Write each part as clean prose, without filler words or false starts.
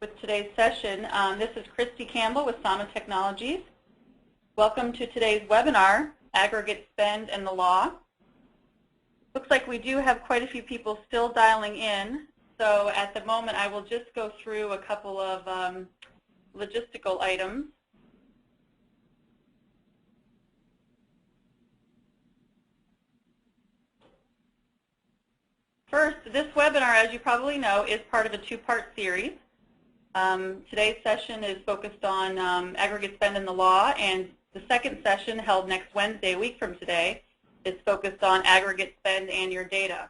with today's session. This is Christy Campbell with Sama Technologies. Welcome to today's webinar, Aggregate Spend and the Law. Looks like we do have quite a few people still dialing in, so at the moment I will just go through a couple of logistical items. First, this webinar, as you probably know, is part of a two-part series. Today's session is focused on aggregate spend and the law, and the second session, held next Wednesday, a week from today, is focused on aggregate spend and your data.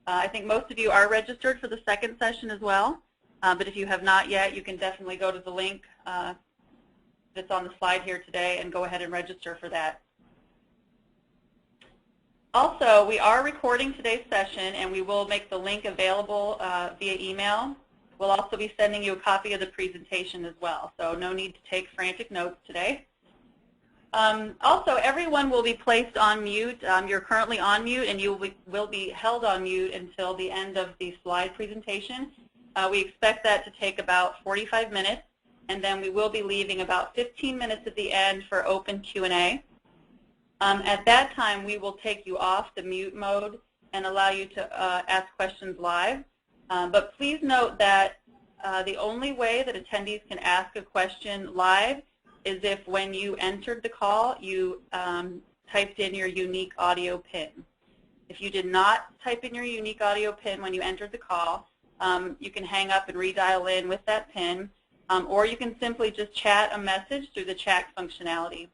I think most of you are registered for the second session as well, but if you have not yet, you can definitely go to the link that's on the slide here today and go ahead and register for that. Also, we are recording today's session, and we will make the link available via email. We'll also be sending you a copy of the presentation as well, so no need to take frantic notes today. Also, everyone will be placed on mute. You're currently on mute, and you will be held on mute until the end of the slide presentation. We expect that to take about 45 minutes, and then we will be leaving about 15 minutes at the end for open Q&A. At that time, we will take you off the mute mode and allow you to ask questions live. But please note that the only way that attendees can ask a question live is if when you entered the call, you typed in your unique audio PIN. If you did not type in your unique audio PIN when you entered the call, you can hang up and redial in with that PIN, or you can simply just chat a message through the chat functionality.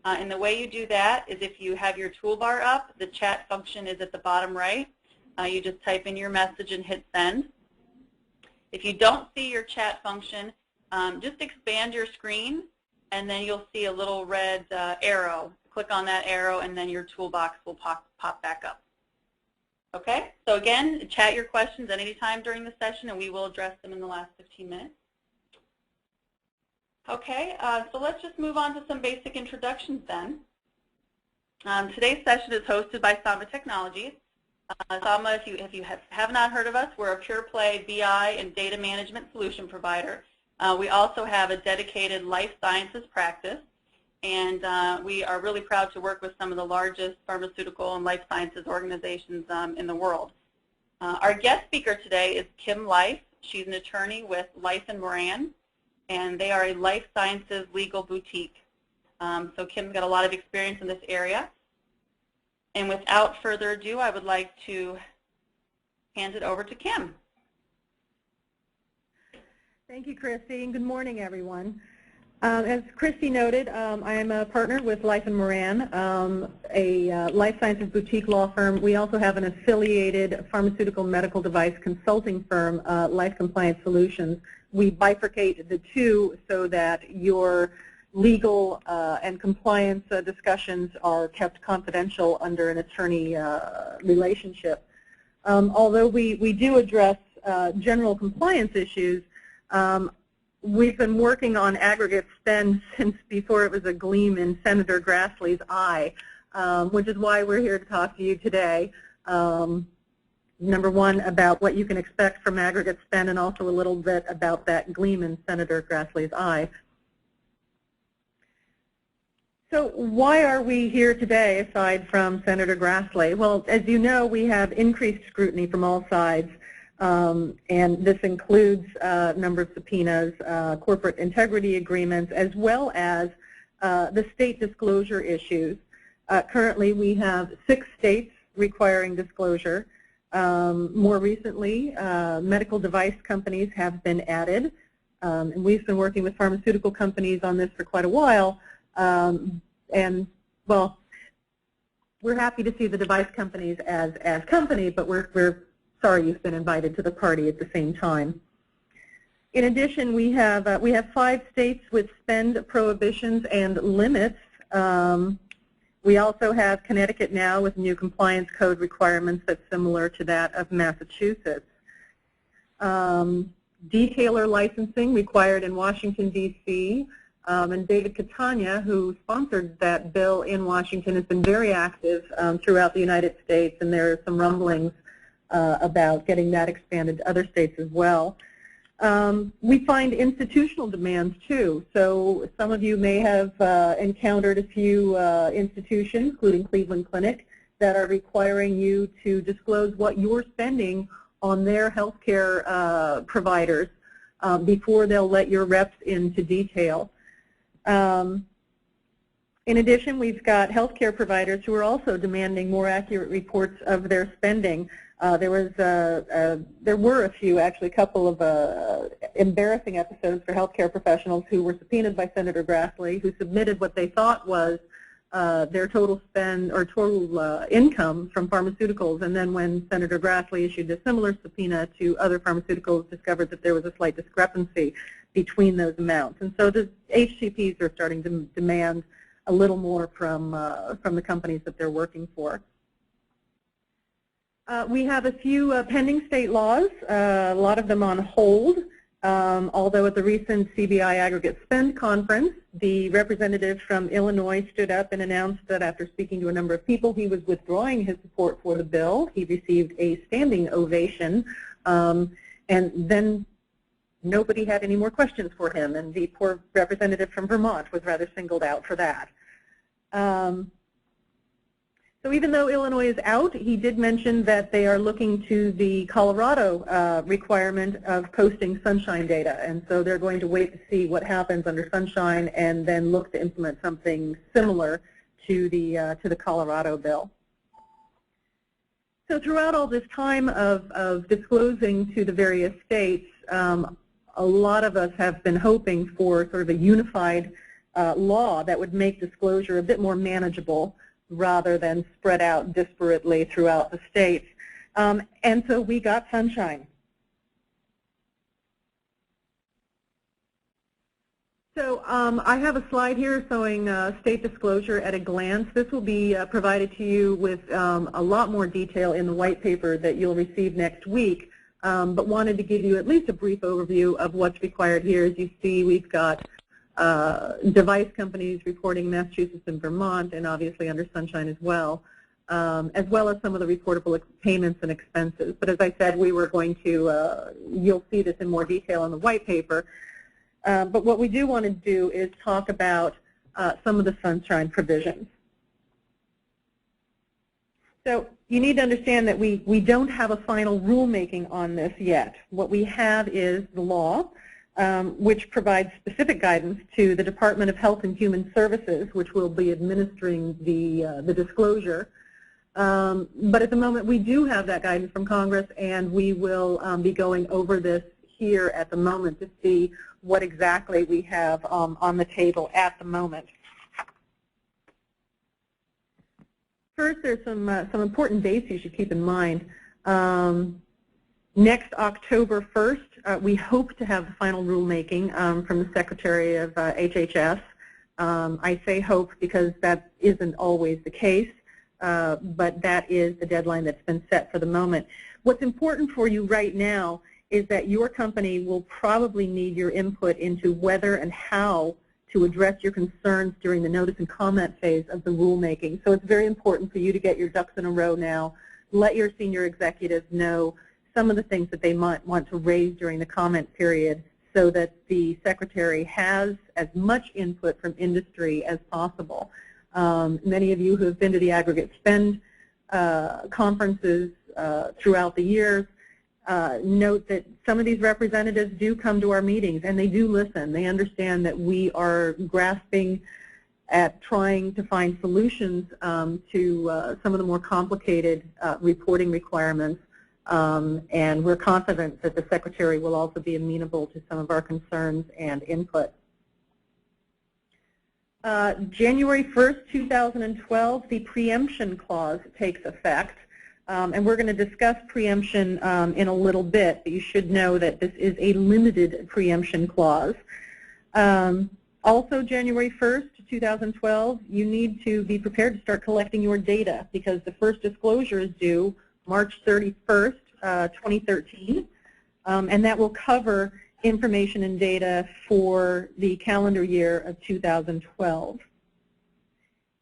And the way you do that is if you have your toolbar up, the chat function is at the bottom right. You just type in your message and hit send. If you don't see your chat function, just expand your screen, and then you'll see a little red arrow. Click on that arrow, and then your toolbox will pop back up. Okay? So again, chat your questions at any time during the session, and we will address them in the last 15 minutes. Okay, so let's just move on to some basic introductions then. Today's session is hosted by Sama Technologies. Sama, if you have not heard of us, we're a pure play BI and data management solution provider. We also have a dedicated life sciences practice, and we are really proud to work with some of the largest pharmaceutical and life sciences organizations in the world. Our guest speaker today is Kim Life. She's an attorney with Life & Moran, and they are a life sciences legal boutique. So Kim's got a lot of experience in this area. And without further ado, I would like to hand it over to Kim. Thank you, Christy, and good morning, everyone. As Christy noted, I am a partner with Life & Moran, a life sciences boutique law firm. We also have an affiliated pharmaceutical medical device consulting firm, Life Compliance Solutions. We bifurcate the two so that your legal and compliance discussions are kept confidential under an attorney relationship. Although we do address general compliance issues, we've been working on aggregate spend since before it was a gleam in Senator Grassley's eye, which is why we're here to talk to you today. Number one, about what you can expect from aggregate spend, and also a little bit about that gleam in Senator Grassley's eye. So why are we here today aside from Senator Grassley? Well, as you know, we have increased scrutiny from all sides, and this includes a number of subpoenas, corporate integrity agreements, as well as the state disclosure issues. Currently, we have 6 states requiring disclosure. More recently, medical device companies have been added, and we've been working with pharmaceutical companies on this for quite a while. And, well, we're happy to see the device companies as companies, but we're sorry you've been invited to the party at the same time. In addition, we have 5 states with spend prohibitions and limits. We also have Connecticut now with new compliance code requirements that's similar to that of Massachusetts. Detailer licensing required in Washington, D.C. And David Catania, who sponsored that bill in Washington, has been very active throughout the United States, and there are some rumblings about getting that expanded to other states as well. We find institutional demands too. So some of you may have encountered a few institutions, including Cleveland Clinic, that are requiring you to disclose what you're spending on their healthcare providers before they'll let your reps into detail. In addition, we've got healthcare providers who are also demanding more accurate reports of their spending. There were a few, actually, a couple of embarrassing episodes for healthcare professionals who were subpoenaed by Senator Grassley, who submitted what they thought was their total spend or total income from pharmaceuticals, and then when Senator Grassley issued a similar subpoena to other pharmaceuticals, discovered that there was a slight discrepancy between those amounts. And so the HCPs are starting to demand a little more from the companies that they're working for. We have a few pending state laws, a lot of them on hold, although at the recent CBI Aggregate Spend Conference, the representative from Illinois stood up and announced that after speaking to a number of people, he was withdrawing his support for the bill. He received a standing ovation, and then nobody had any more questions for him, and the poor representative from Vermont was rather singled out for that. So even though Illinois is out, he did mention that they are looking to the Colorado requirement of posting sunshine data, and so they're going to wait to see what happens under sunshine and then look to implement something similar to the Colorado bill. So throughout all this time of disclosing to the various states, a lot of us have been hoping for sort of a unified law that would make disclosure a bit more manageable rather than spread out disparately throughout the states. And so we got sunshine. So I have a slide here showing state disclosure at a glance. This will be provided to you with a lot more detail in the white paper that you'll receive next week. But wanted to give you at least a brief overview of what's required here. As you see, we've got device companies reporting Massachusetts and Vermont, and obviously under sunshine as well as some of the reportable payments and expenses. But as I said, we were going to, you'll see this in more detail in the white paper. But what we do want to do is talk about some of the sunshine provisions. So you need to understand that we don't have a final rulemaking on this yet. What we have is the law, which provides specific guidance to the Department of Health and Human Services, which will be administering the disclosure. But at the moment, we do have that guidance from Congress, and we will be going over this here at the moment to see what exactly we have on the table at the moment. First, there's some important dates you should keep in mind. Next October 1st, we hope to have the final rulemaking from the Secretary of HHS. I say hope because that isn't always the case, but that is the deadline that's been set for the moment. What's important for you right now is that your company will probably need your input into whether and how to address your concerns during the notice and comment phase of the rulemaking. So it's very important for you to get your ducks in a row now. Let your senior executives know some of the things that they might want to raise during the comment period so that the Secretary has as much input from industry as possible. Many of you who have been to the Aggregate Spend conferences throughout the years note that some of these representatives do come to our meetings and they do listen. They understand that we are grasping at trying to find solutions to some of the more complicated reporting requirements, and we're confident that the Secretary will also be amenable to some of our concerns and input. January 1st, 2012, the Preemption Clause takes effect. And we're going to discuss preemption in a little bit, but you should know that this is a limited preemption clause. Also, January 1st, 2012, you need to be prepared to start collecting your data because the first disclosure is due March 31st, 2013, and that will cover information and data for the calendar year of 2012.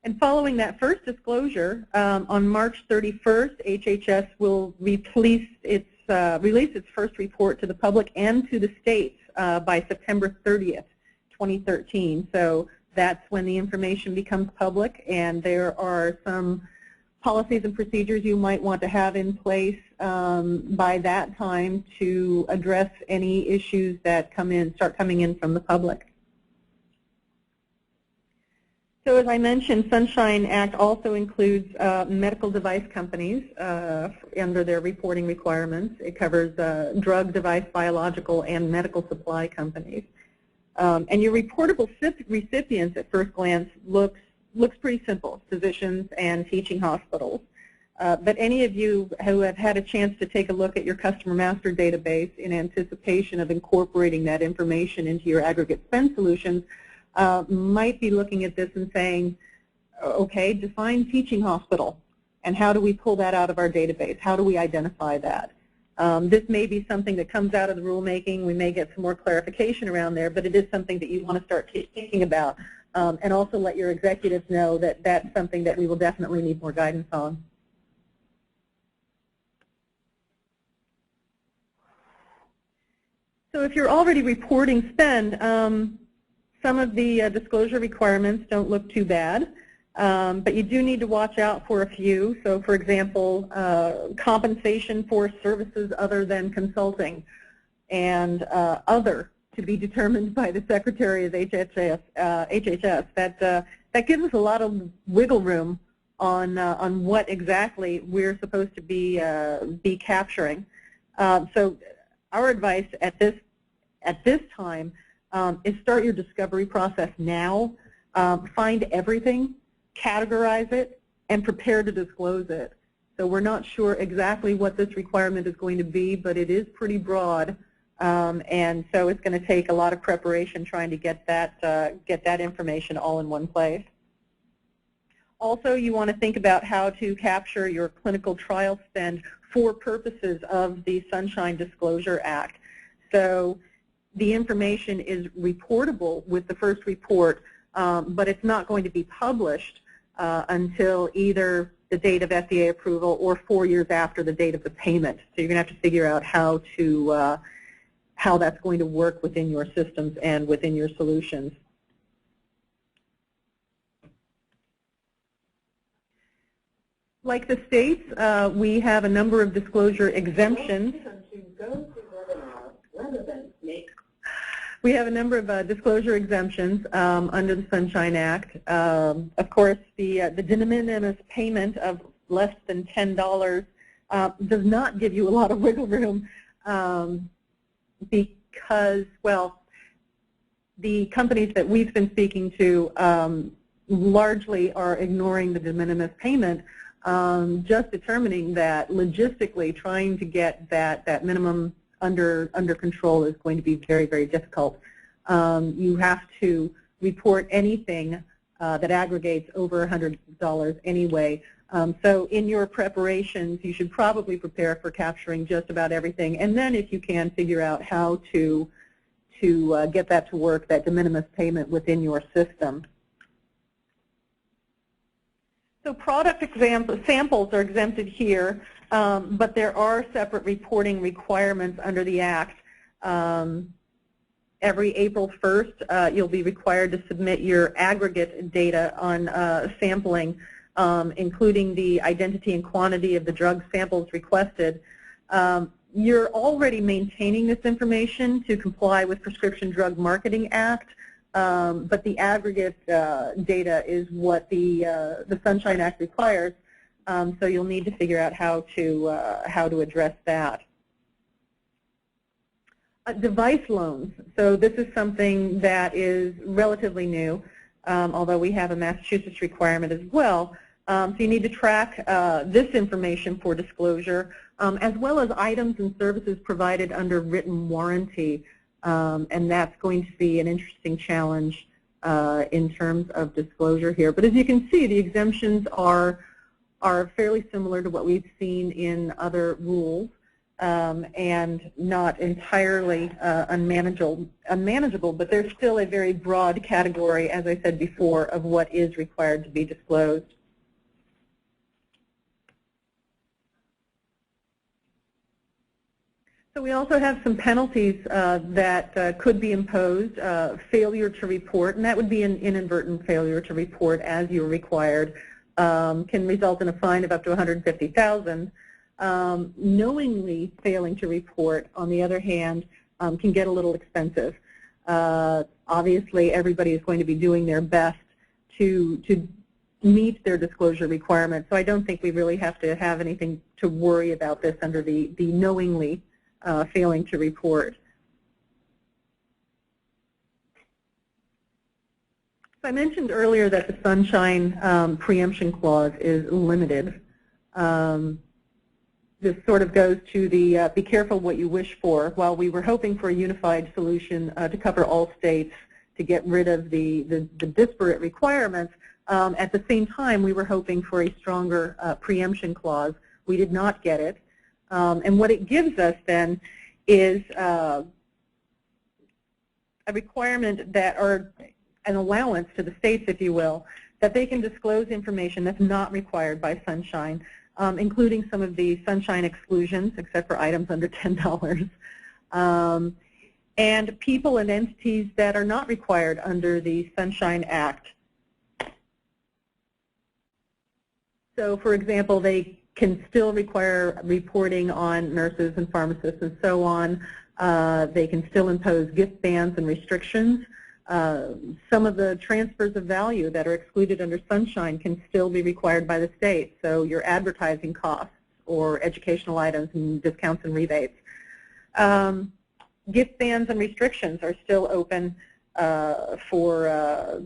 And following that first disclosure, on March 31st, HHS will release its release its first report to the public and to the states by September 30th, 2013. So that's when the information becomes public, and there are some policies and procedures you might want to have in place by that time to address any issues that start coming in from the public. So as I mentioned, Sunshine Act also includes medical device companies under their reporting requirements. It covers drug, device, biological, and medical supply companies. And your reportable recipients at first glance looks pretty simple, physicians and teaching hospitals. But any of you who have had a chance to take a look at your customer master database in anticipation of incorporating that information into your aggregate spend solutions might be looking at this and saying, okay, define teaching hospital, and how do we pull that out of our database? How do we identify that? This may be something that comes out of the rulemaking. We may get some more clarification around there, but it is something that you want to start thinking about, and also let your executives know that that's something that we will definitely need more guidance on. So if you're already reporting spend, some of the disclosure requirements don't look too bad, but you do need to watch out for a few. So for example, compensation for services other than consulting, and other to be determined by the Secretary of HHS. That gives us a lot of wiggle room on what exactly we're supposed to be capturing. So our advice at this time is start your discovery process now. Find everything, categorize it, and prepare to disclose it. So we're not sure exactly what this requirement is going to be, but it is pretty broad, and so it's going to take a lot of preparation trying to get that information all in one place. Also, you want to think about how to capture your clinical trial spend for purposes of the Sunshine Disclosure Act. So the information is reportable with the first report, but it's not going to be published until either the date of FDA approval or 4 years after the date of the payment. So you're going to have to figure out how that's going to work within your systems and within your solutions. Like the states, we have a number of disclosure exemptions. We have a number of disclosure exemptions under the Sunshine Act. Of course, the de minimis payment of less than $10 does not give you a lot of wiggle room because, well, the companies that we've been speaking to largely are ignoring the de minimis payment, just determining that logistically trying to get that minimum under control is going to be very, very difficult. You have to report anything that aggregates over $100 anyway. So in your preparations, you should probably prepare for capturing just about everything, and then if you can, figure out how to get that to work, that de minimis payment within your system. So product samples are exempted here, but there are separate reporting requirements under the Act. Every April 1st, you'll be required to submit your aggregate data on sampling, including the identity and quantity of the drug samples requested. You're already maintaining this information to comply with Prescription Drug Marketing Act, but the aggregate data is what the Sunshine Act requires. So you'll need to figure out how to address that. Device loans. So this is something that is relatively new, although we have a Massachusetts requirement as well. So you need to track this information for disclosure, as well as items and services provided under written warranty. And that's going to be an interesting challenge in terms of disclosure here. But as you can see, the exemptions are fairly similar to what we've seen in other rules, and not entirely unmanageable, but there's still a very broad category, as I said before, of what is required to be disclosed. So we also have some penalties that could be imposed. Failure to report, and that would be an inadvertent failure to report as you're required, can result in a fine of up to $150,000. Knowingly failing to report, on the other hand, can get a little expensive. Obviously, everybody is going to be doing their best to meet their disclosure requirements, so I don't think we really have to have anything to worry about this under the knowingly failing to report. So I mentioned earlier that the Sunshine Preemption Clause is limited. This sort of goes to the be careful what you wish for. While we were hoping for a unified solution to cover all states to get rid of the disparate requirements, at the same time we were hoping for a stronger preemption clause. We did not get it. And what it gives us then is a requirement that, or an allowance to the states, if you will, that they can disclose information that's not required by Sunshine, including some of the Sunshine exclusions, except for items under $10, and people and entities that are not required under the Sunshine Act. So, for example, they can still require reporting on nurses and pharmacists and so on. They can still impose gift bans and restrictions. Some of the transfers of value that are excluded under Sunshine can still be required by the state, so your advertising costs or educational items and discounts and rebates. Gift bans and restrictions are still open for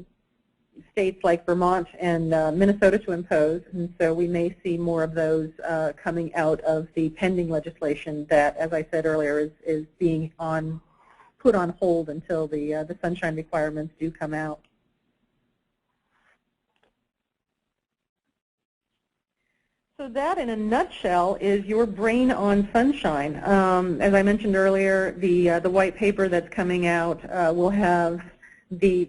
states like Vermont and Minnesota to impose, and so we may see more of those coming out of the pending legislation that, as I said earlier, is being put on hold until the Sunshine requirements do come out. So that, in a nutshell, is your brain on Sunshine. As I mentioned earlier, the white paper that's coming out will have the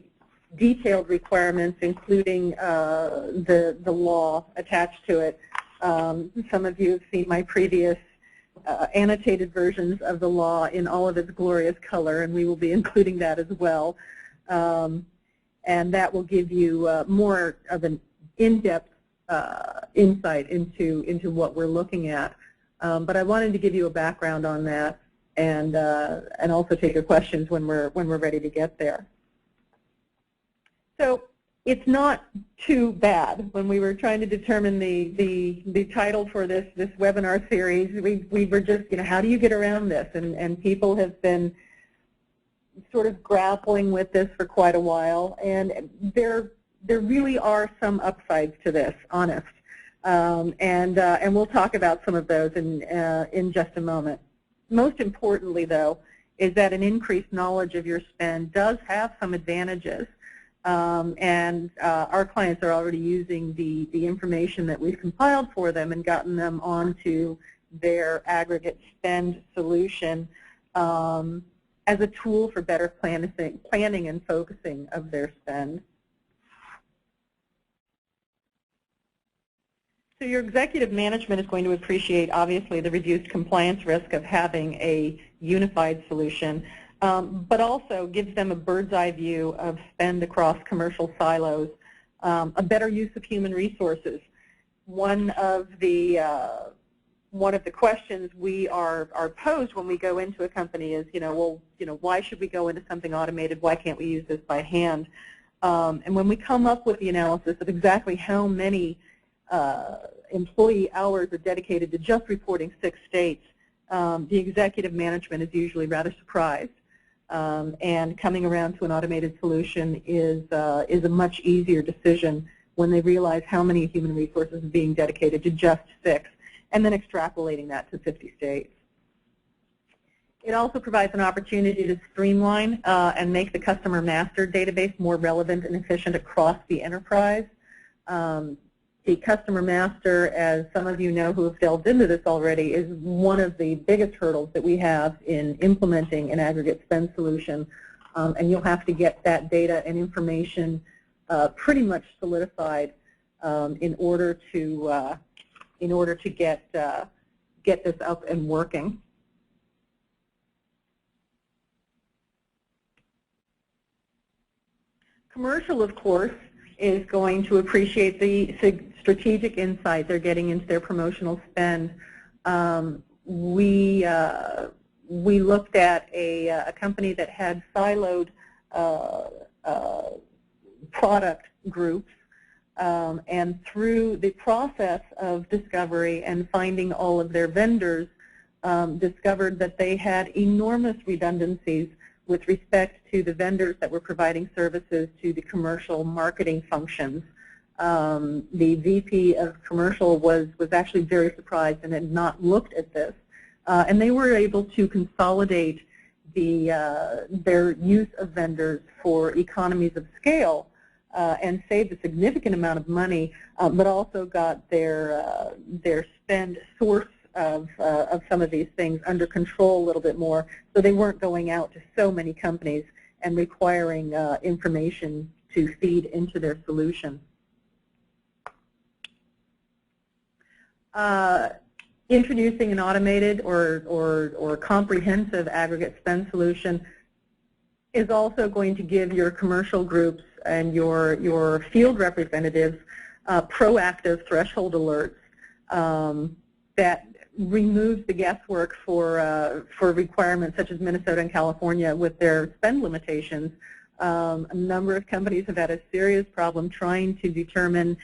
detailed requirements, including the law attached to it. Some of you have seen my previous annotated versions of the law in all of its glorious color, and we will be including that as well. And that will give you more of an in-depth insight into what we're looking at. But I wanted to give you a background on that, and also take your questions when we're ready to get there. So it's not too bad. When we were trying to determine the title for this webinar series, we were just, how do you get around this? And people have been sort of grappling with this for quite a while, and there really are some upsides to this, honest. And we'll talk about some of those in just a moment. Most importantly, though, is that an increased knowledge of your spend does have some advantages. And our clients are already using the information that we've compiled for them and gotten them onto their aggregate spend solution as a tool for better planning and focusing of their spend. So your executive management is going to appreciate, obviously, the reduced compliance risk of having a unified solution. But also gives them a bird's eye view of spend across commercial silos, a better use of human resources. One of the questions we are posed when we go into a company is, why should we go into something automated? Why can't we use this by hand? And when we come up with the analysis of exactly how many employee hours are dedicated to just reporting 6 states, the executive management is usually rather surprised. And coming around to an automated solution is a much easier decision when they realize how many human resources are being dedicated to just 6, and then extrapolating that to 50 states. It also provides an opportunity to streamline and make the customer master database more relevant and efficient across the enterprise. The customer master, as some of you know who have delved into this already, is one of the biggest hurdles that we have in implementing an aggregate spend solution. And you'll have to get that data and information pretty much solidified in order to get this up and working. Commercial, of course, is going to appreciate the strategic insight they're getting into their promotional spend. We looked at a company that had siloed product groups, and through the process of discovery and finding all of their vendors, discovered that they had enormous redundancies with respect to the vendors that were providing services to the commercial marketing functions. The VP of commercial was actually very surprised and had not looked at this. And they were able to consolidate their use of vendors for economies of scale and saved a significant amount of money, but also got their spend source of some of these things under control a little bit more, so they weren't going out to so many companies and requiring information to feed into their solution. Introducing an automated or comprehensive aggregate spend solution is also going to give your commercial groups and your field representatives proactive threshold alerts that removes the guesswork for requirements such as Minnesota and California with their spend limitations. A number of companies have had a serious problem trying to determine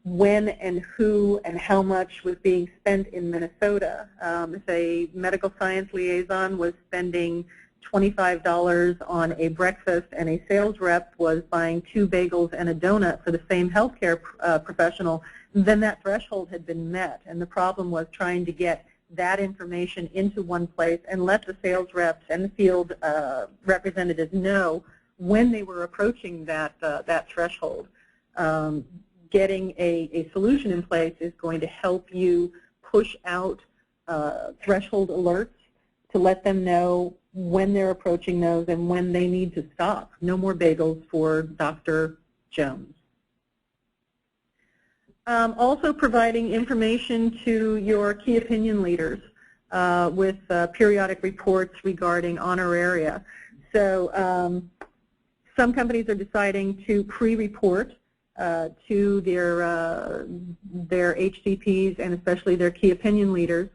when and who and how much was being spent in Minnesota. If a medical science liaison was spending $25 on a breakfast and a sales rep was buying 2 bagels and a donut for the same healthcare professional, then that threshold had been met. And the problem was trying to get that information into one place and let the sales reps and the field representatives know when they were approaching that threshold. Getting a solution in place is going to help you push out threshold alerts to let them know when they're approaching those and when they need to stop. No more bagels for Dr. Jones. Also providing information to your key opinion leaders with periodic reports regarding honoraria. So some companies are deciding to pre-report to their HCPs and especially their key opinion leaders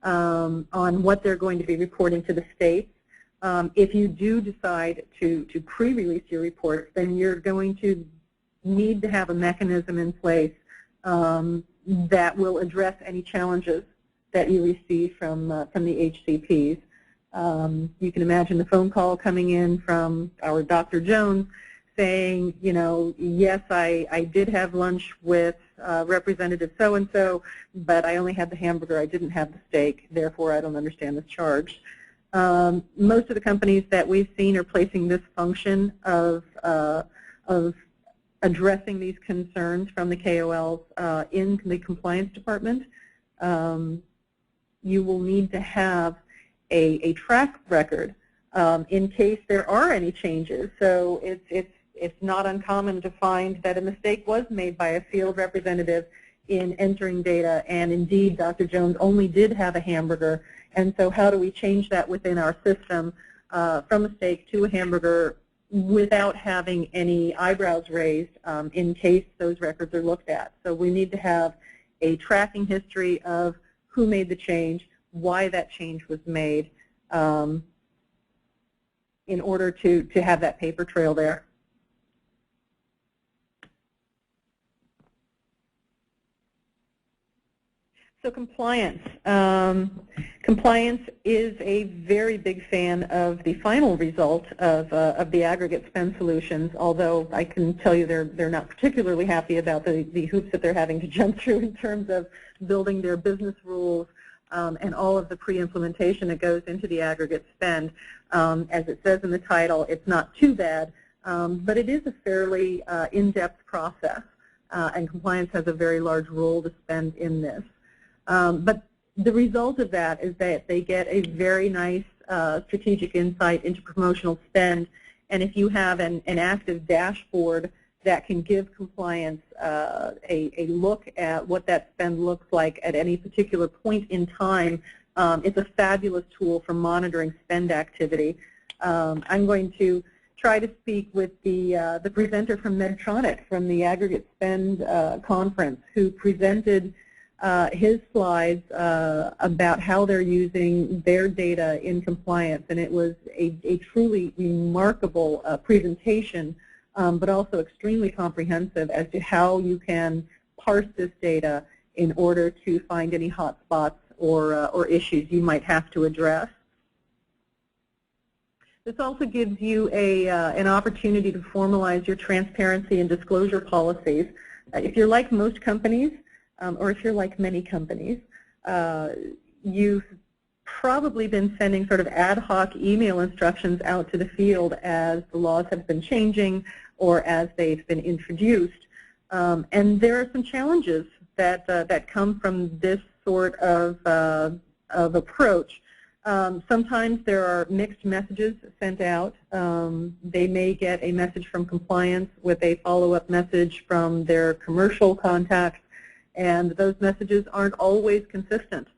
on what they're going to be reporting to the states. If you do decide to pre-release your reports, then you're going to need to have a mechanism in place that will address any challenges that you receive from the HCPs. You can imagine the phone call coming in from our Dr. Jones saying, you know, yes, I did have lunch with Representative so-and-so, but I only had the hamburger, I didn't have the steak, therefore I don't understand this charge. Most of the companies that we've seen are placing this function of addressing these concerns from the KOLs in the compliance department. You will need to have a track record in case there are any changes. So it's not uncommon to find that a mistake was made by a field representative in entering data, and indeed Dr. Jones only did have a hamburger, and so how do we change that within our system from a steak to a hamburger without having any eyebrows raised in case those records are looked at. So we need to have a tracking history of who made the change, why that change was made, in order to have that paper trail there. So compliance. Compliance is a very big fan of the final result of the aggregate spend solutions, although I can tell you they're not particularly happy about the hoops that they're having to jump through in terms of building their business rules and all of the pre-implementation that goes into the aggregate spend. As it says in the title, it's not too bad, but it is a fairly in-depth process, and compliance has a very large role to spend in this. But the result of that is that they get a very nice strategic insight into promotional spend, and if you have an active dashboard that can give compliance a look at what that spend looks like at any particular point in time, it's a fabulous tool for monitoring spend activity. I'm going to try to speak with the presenter from Medtronic from the Aggregate Spend conference, who presented his slides about how they're using their data in compliance, and it was a truly remarkable presentation, but also extremely comprehensive as to how you can parse this data in order to find any hot spots or issues you might have to address. This also gives you an opportunity to formalize your transparency and disclosure policies. If you're like most companies, or if you're like many companies, you've probably been sending sort of ad hoc email instructions out to the field as the laws have been changing or as they've been introduced. And there are some challenges that come from this sort of approach. Sometimes there are mixed messages sent out. They may get a message from compliance with a follow-up message from their commercial contacts, and those messages aren't always consistent.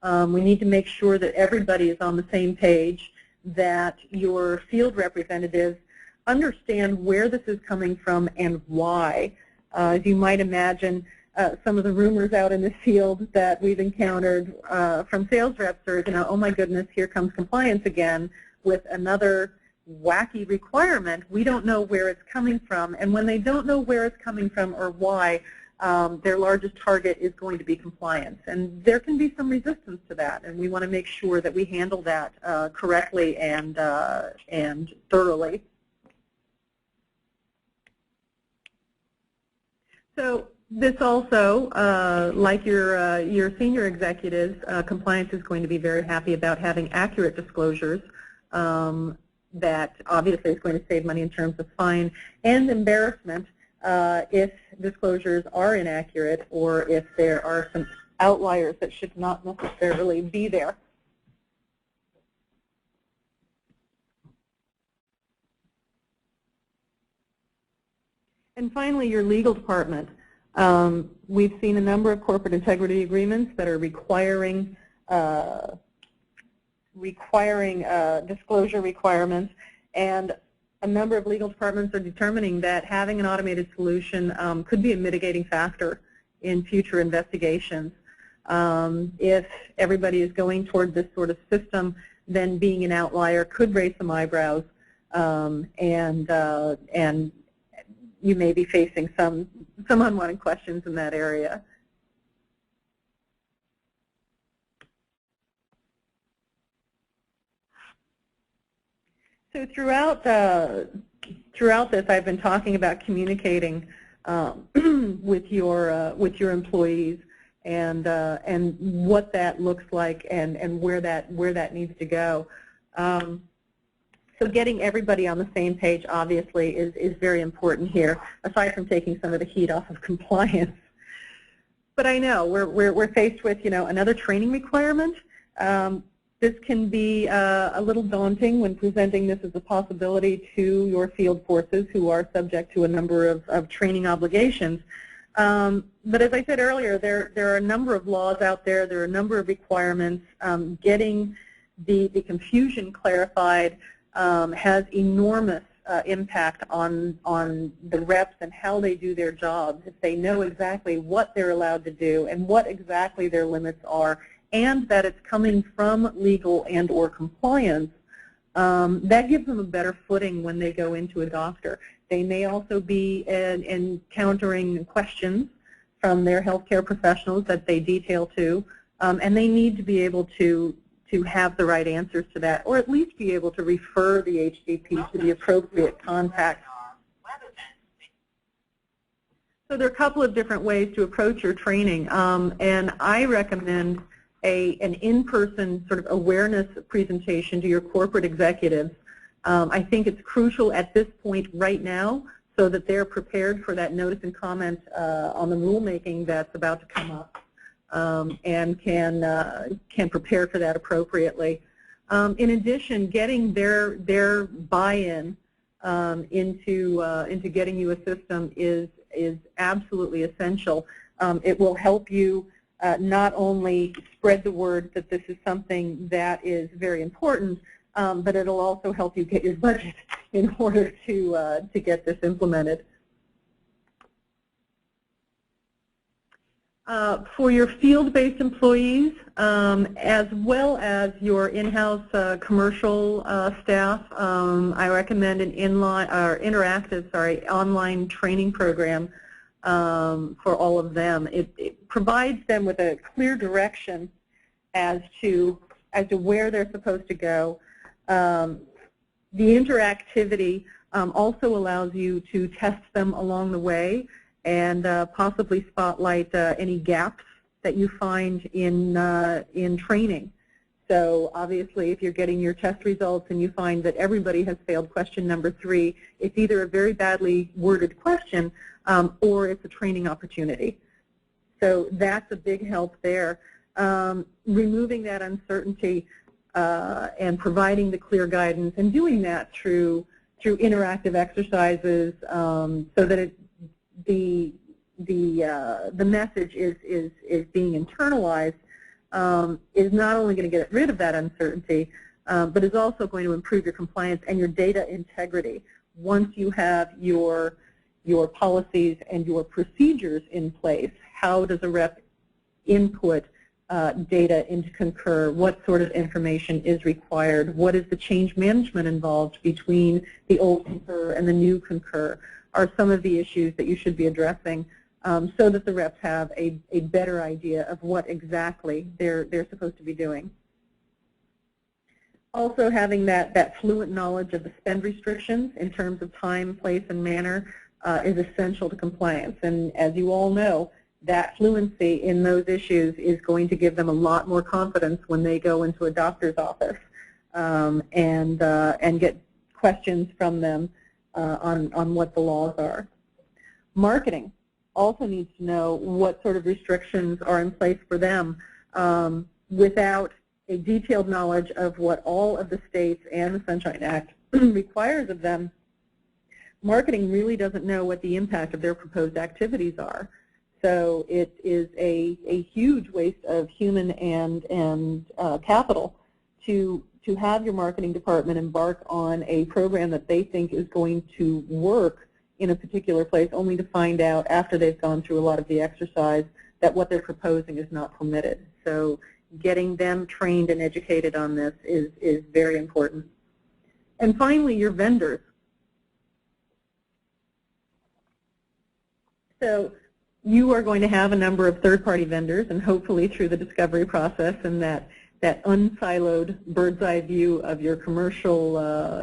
We need to make sure that everybody is on the same page, that your field representatives understand where this is coming from and why. As you might imagine, some of the rumors out in the field that we've encountered from sales reps are, oh my goodness, here comes compliance again with another wacky requirement. We don't know where it's coming from, and when they don't know where it's coming from or why, their largest target is going to be compliance. And there can be some resistance to that, and we want to make sure that we handle that correctly and thoroughly. So this also, like your senior executives, compliance is going to be very happy about having accurate disclosures that obviously is going to save money in terms of fine and embarrassment if disclosures are inaccurate or if there are some outliers that should not necessarily be there. And finally, your legal department. We've seen a number of corporate integrity agreements that are requiring disclosure requirements, and a number of legal departments are determining that having an automated solution could be a mitigating factor in future investigations. If everybody is going toward this sort of system, then being an outlier could raise some eyebrows, and you may be facing some unwanted questions in that area. So throughout this, I've been talking about communicating with your employees and what that looks like and where that needs to go. So getting everybody on the same page, obviously, is very important here, aside from taking some of the heat off of compliance. But I know we're faced with another training requirement. This can be a little daunting when presenting this as a possibility to your field forces who are subject to a number of training obligations. But as I said earlier, there are a number of laws out there. There are a number of requirements. Getting the confusion clarified has enormous impact on the reps and how they do their jobs. If they know exactly what they're allowed to do and what exactly their limits are, and that it's coming from legal and or compliance, that gives them a better footing when they go into a doctor. They may also be encountering questions from their healthcare professionals that they detail to, and they need to be able to have the right answers to that, or at least be able to refer the HCP to the appropriate contact. So there are a couple of different ways to approach your training, and I recommend an in-person sort of awareness presentation to your corporate executives. I think it's crucial at this point right now so that they're prepared for that notice and comment on the rulemaking that's about to come up, and can prepare for that appropriately. In addition, getting their buy-in into getting you a system is absolutely essential. It will help you not only spread the word that this is something that is very important, but it'll also help you get your budget in order to get this implemented. For your field-based employees, as well as your in-house commercial staff, I recommend an interactive online training program for all of them. It provides them with a clear direction as to where they're supposed to go. The interactivity also allows you to test them along the way and possibly spotlight any gaps that you find in training. So obviously, if you're getting your test results and you find that everybody has failed question number 3, it's either a very badly worded question or it's a training opportunity. So that's a big help there. Removing that uncertainty and providing the clear guidance, and doing that through interactive exercises so that the message is being internalized, is not only going to get rid of that uncertainty, but is also going to improve your compliance and your data integrity. Once you have your policies and your procedures in place, how does a rep input data into Concur? What sort of information is required? What is the change management involved between the old Concur and the new Concur? Are some of the issues that you should be addressing so that the reps have a better idea of what exactly they're supposed to be doing. Also having that fluent knowledge of the spend restrictions in terms of time, place, and manner is essential to compliance. And as you all know, that fluency in those issues is going to give them a lot more confidence when they go into a doctor's office and get questions from them on what the laws are. Marketing also needs to know what sort of restrictions are in place for them. Without a detailed knowledge of what all of the states and the Sunshine Act requires of them, marketing really doesn't know what the impact of their proposed activities are. So it is a huge waste of human and capital to have your marketing department embark on a program that they think is going to work in a particular place, only to find out after they've gone through a lot of the exercise that what they're proposing is not permitted. So getting them trained and educated on this is very important. And finally, your vendors. So you are going to have a number of third-party vendors, and hopefully through the discovery process and that unsiloed bird's eye view of your commercial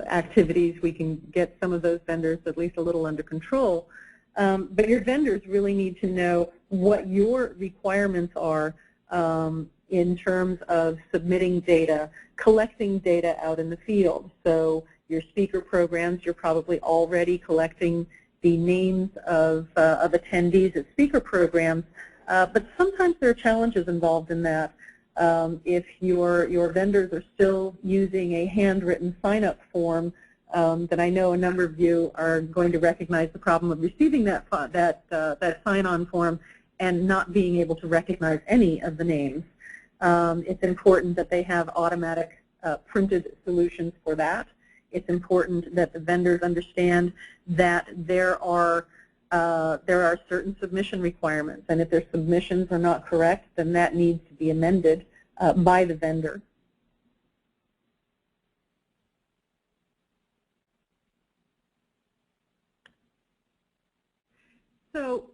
activities, we can get some of those vendors at least a little under control. But your vendors really need to know what your requirements are in terms of submitting data, collecting data out in the field. So your speaker programs, you're probably already collecting the names of attendees at speaker programs, but sometimes there are challenges involved in that. If your vendors are still using a handwritten sign-up form, then I know a number of you are going to recognize the problem of receiving that sign-on form and not being able to recognize any of the names. It's important that they have automatic printed solutions for that. It's important that the vendors understand that there are certain submission requirements, and if their submissions are not correct, then that needs to be amended by the vendor. So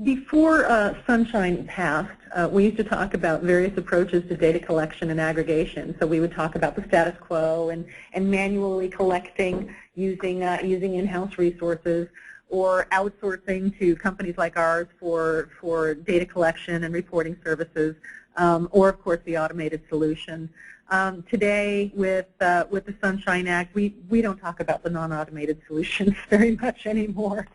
before Sunshine passed, we used to talk about various approaches to data collection and aggregation. So we would talk about the status quo and manually collecting using in-house resources, or outsourcing to companies like ours for data collection and reporting services, or of course the automated solution. Today with the Sunshine Act, we don't talk about the non-automated solutions very much anymore.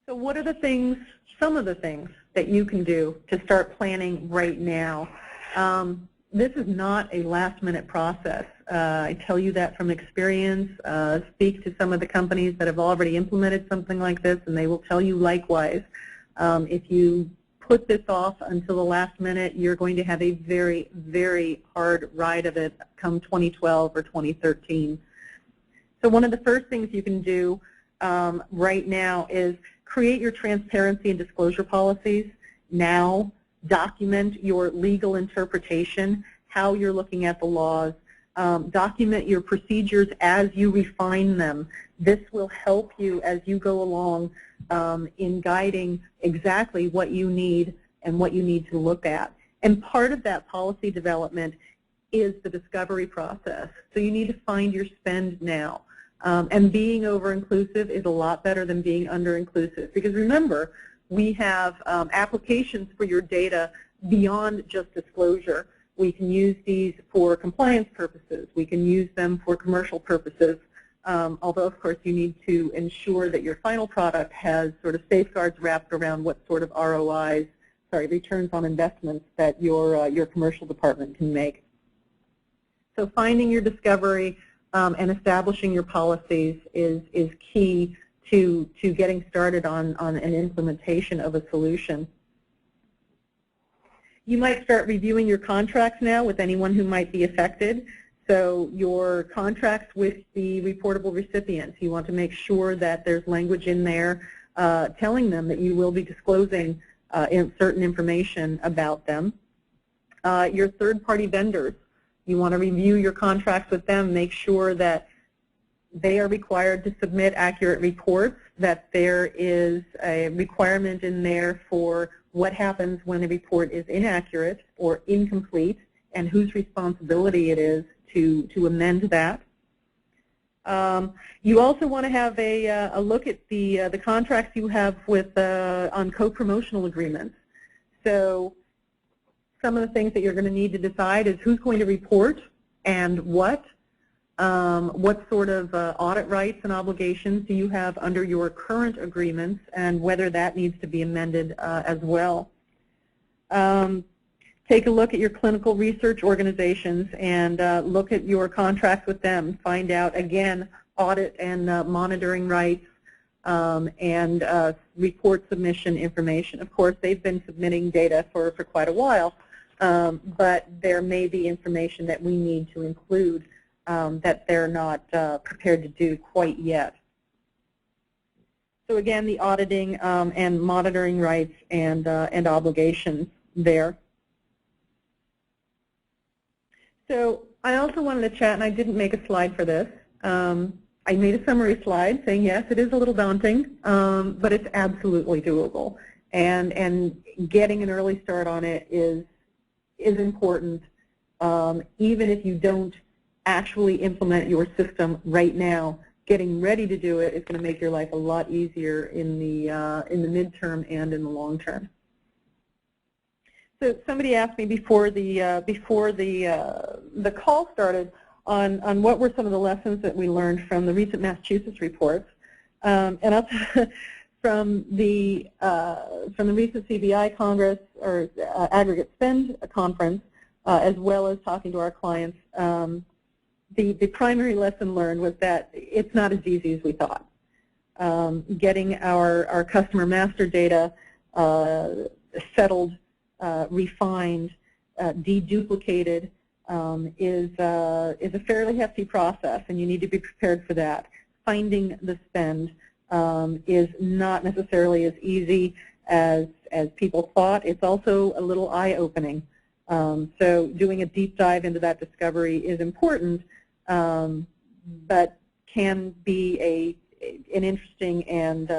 So what are the things, some of the things that you can do to start planning right now? This is not a last-minute process. I tell you that from experience. Speak to some of the companies that have already implemented something like this, and they will tell you likewise. If you put this off until the last minute, you're going to have a very, very hard ride of it come 2012 or 2013. So one of the first things you can do right now is create your transparency and disclosure policies now. Document your legal interpretation, how you're looking at the laws. Document your procedures as you refine them. This will help you as you go along in guiding exactly what you need and what you need to look at. And part of that policy development is the discovery process. So you need to find your spend now. And being over-inclusive is a lot better than being under-inclusive. Because remember, we have applications for your data beyond just disclosure. We can use these for compliance purposes. We can use them for commercial purposes, although, of course, you need to ensure that your final product has sort of safeguards wrapped around what sort of returns on investments that your commercial department can make. So finding your discovery and establishing your policies is key to getting started on an implementation of a solution. You might start reviewing your contracts now with anyone who might be affected. So your contracts with the reportable recipients, you want to make sure that there's language in there telling them that you will be disclosing certain information about them. Your third-party vendors, you want to review your contracts with them, make sure that they are required to submit accurate reports, that there is a requirement in there for what happens when a report is inaccurate or incomplete and whose responsibility it is to amend that. You also want to have a look at the contracts you have with on co-promotional agreements. So some of the things that you're going to need to decide is who's going to report and what sort of audit rights and obligations do you have under your current agreements, and whether that needs to be amended as well. Take a look at your clinical research organizations and look at your contracts with them. Find out, again, audit and monitoring rights and report submission information. Of course, they've been submitting data for quite a while, but there may be information that we need to include that they're not prepared to do quite yet. So again, the auditing and monitoring rights and obligations there. So I also wanted to chat, and I didn't make a slide for this. I made a summary slide saying, yes, it is a little daunting, but it's absolutely doable. And getting an early start on it is important, even if you don't actually implement your system right now. Getting ready to do it is going to make your life a lot easier in the midterm and in the long term. So somebody asked me before the call started on what were some of the lessons that we learned from the recent Massachusetts reports, and from the recent CBI Congress or Aggregate Spend conference, as well as talking to our clients. The primary lesson learned was that it's not as easy as we thought. Getting our customer master data settled, refined, deduplicated is a fairly hefty process, and you need to be prepared for that. Finding the spend is not necessarily as easy as people thought. It's also a little eye-opening. So doing a deep dive into that discovery is important, but can be an interesting and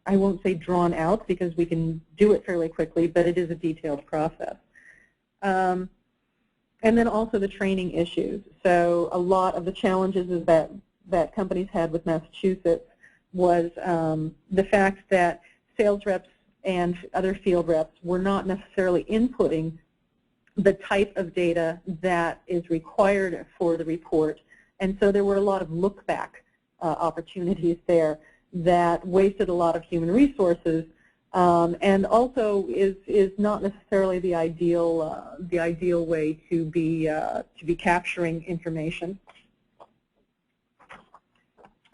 I won't say drawn out, because we can do it fairly quickly, but it is a detailed process. And then also the training issues. So a lot of the challenges is that companies had with Massachusetts was the fact that sales reps and other field reps were not necessarily inputting the type of data that is required for the report. And so there were a lot of look-back opportunities there that wasted a lot of human resources, and also is not necessarily the ideal way to be capturing information.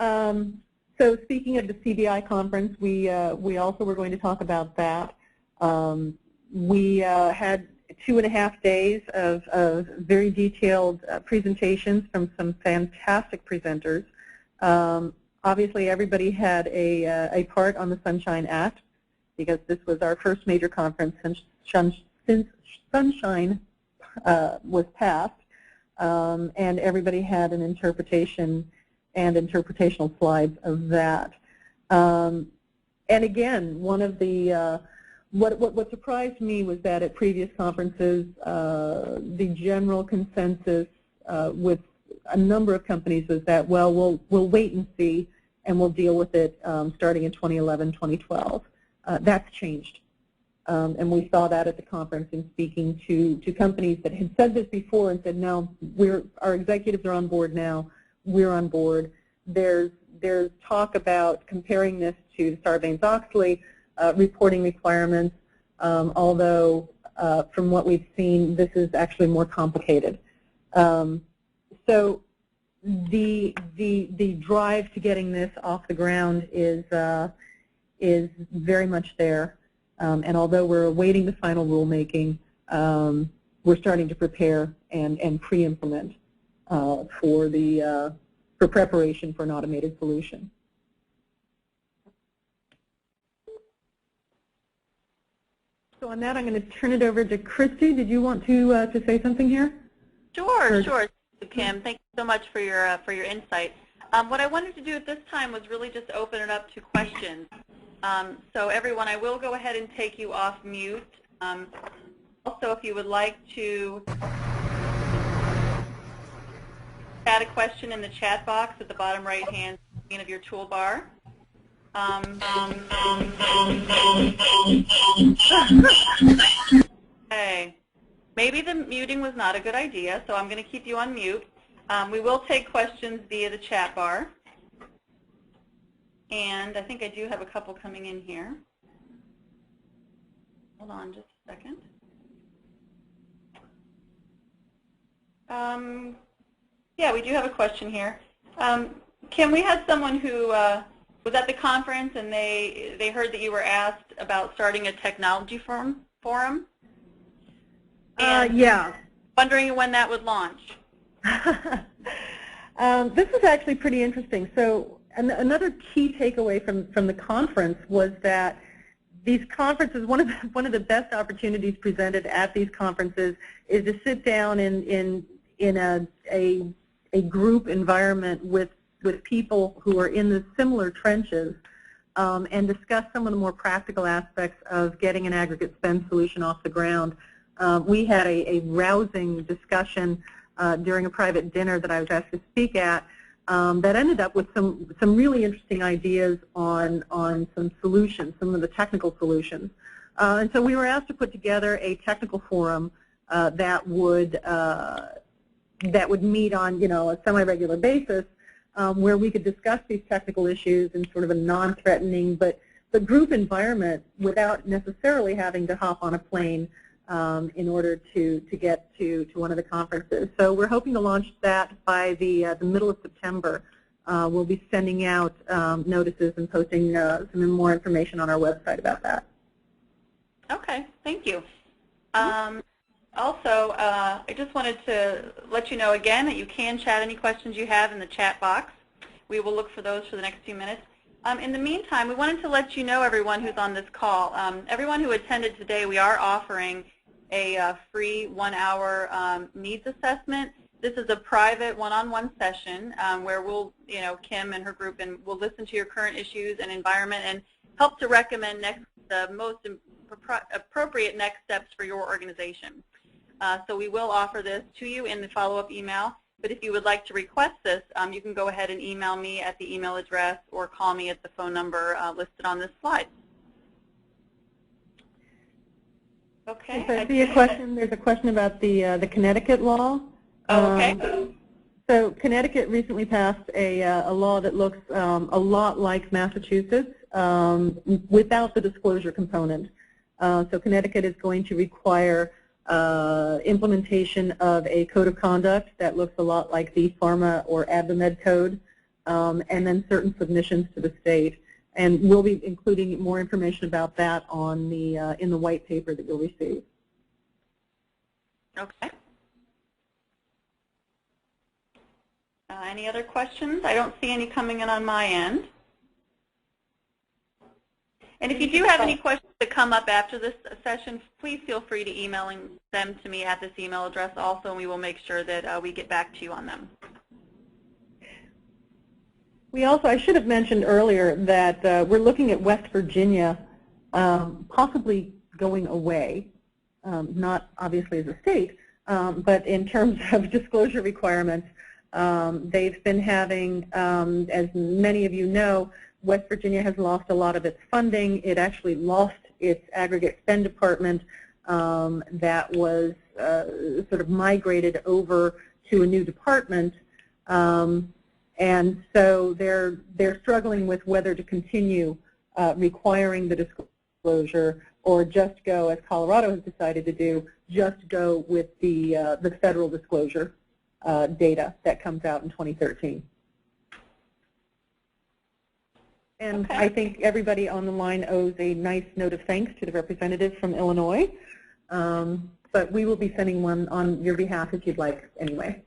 So speaking of the CBI conference, we also were going to talk about that. We had 2.5 days of very detailed presentations from some fantastic presenters. Obviously, everybody had a part on the Sunshine Act because this was our first major conference since Sunshine was passed, and everybody had an interpretation and interpretational slides of that. And again, one of the what surprised me was that at previous conferences, the general consensus with a number of companies was that, well, we'll wait and see, and we'll deal with it starting in 2011, 2012. That's changed, and we saw that at the conference in speaking to companies that had said this before and said, no, our executives are on board now. We're on board. There's talk about comparing this to Sarbanes-Oxley reporting requirements, although from what we've seen, this is actually more complicated. So the drive to getting this off the ground is very much there, and although we're awaiting the final rulemaking, we're starting to prepare and pre-implement for preparation for an automated solution. So on that, I'm going to turn it over to Christy. Did you want to say something here? Sure, sure, Kim. Thank you so much for your insight. What I wanted to do at this time was really just open it up to questions. So everyone, I will go ahead and take you off mute. Also, if you would like to add a question in the chat box at the bottom right-hand screen of your toolbar. Okay. Maybe the muting was not a good idea, so I'm going to keep you on mute. We will take questions via the chat bar. And I think I do have a couple coming in here. Hold on just a second. Yeah, we do have a question here. Kim, we had someone who was at the conference and they heard that you were asked about starting a technology forum. And yeah. Wondering when that would launch. This is actually pretty interesting. So another key takeaway from the conference was that these conferences, one of the best opportunities presented at these conferences is to sit down in a group environment with people who are in the similar trenches and discuss some of the more practical aspects of getting an aggregate spend solution off the ground. We had a rousing discussion during a private dinner that I was asked to speak at that ended up with some really interesting ideas on some solutions, some of the technical solutions. And so we were asked to put together a technical forum that would meet on a semi-regular basis where we could discuss these technical issues in sort of a non-threatening but group environment without necessarily having to hop on a plane in order to get to one of the conferences. So we're hoping to launch that by the middle of September. We'll be sending out notices and posting some more information on our website about that. Okay, thank you. Also, I just wanted to let you know again that you can chat any questions you have in the chat box. We will look for those for the next few minutes. In the meantime, we wanted to let you know, everyone who's on this call, everyone who attended today, we are offering a free 1-hour needs assessment. This is a private one-on-one session where we'll, Kim and her group, and we'll listen to your current issues and environment and help to recommend the most appropriate next steps for your organization. So we will offer this to you in the follow-up email. But if you would like to request this, you can go ahead and email me at the email address or call me at the phone number listed on this slide. Okay. I see a question. There's a question about the Connecticut law. Oh, okay. So Connecticut recently passed a law that looks a lot like Massachusetts without the disclosure component. So Connecticut is going to require implementation of a code of conduct that looks a lot like the Pharma or AdvaMed code, and then certain submissions to the state. And we'll be including more information about that on the in the white paper that you'll receive. Okay. Any other questions? I don't see any coming in on my end. And if you do have any questions that come up after this session, please feel free to email them to me at this email address also, and we will make sure that we get back to you on them. We also, I should have mentioned earlier that we're looking at West Virginia possibly going away, not obviously as a state, but in terms of disclosure requirements. They've been having, as many of you know, West Virginia has lost a lot of its funding. It actually lost its aggregate spend department that was sort of migrated over to a new department. And so they're struggling with whether to continue requiring the disclosure or just go, as Colorado has decided to do, just go with the federal disclosure data that comes out in 2013. And okay. I think everybody on the line owes a nice note of thanks to the representative from Illinois. But we will be sending one on your behalf if you'd like anyway.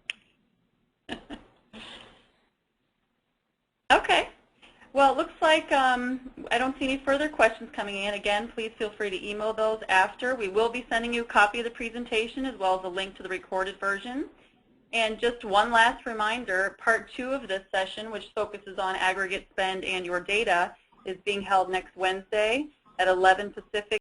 Okay. Well, it looks like I don't see any further questions coming in. Again, please feel free to email those after. We will be sending you a copy of the presentation as well as a link to the recorded version. And just one last reminder, part 2 of this session, which focuses on aggregate spend and your data, is being held next Wednesday at 11 Pacific.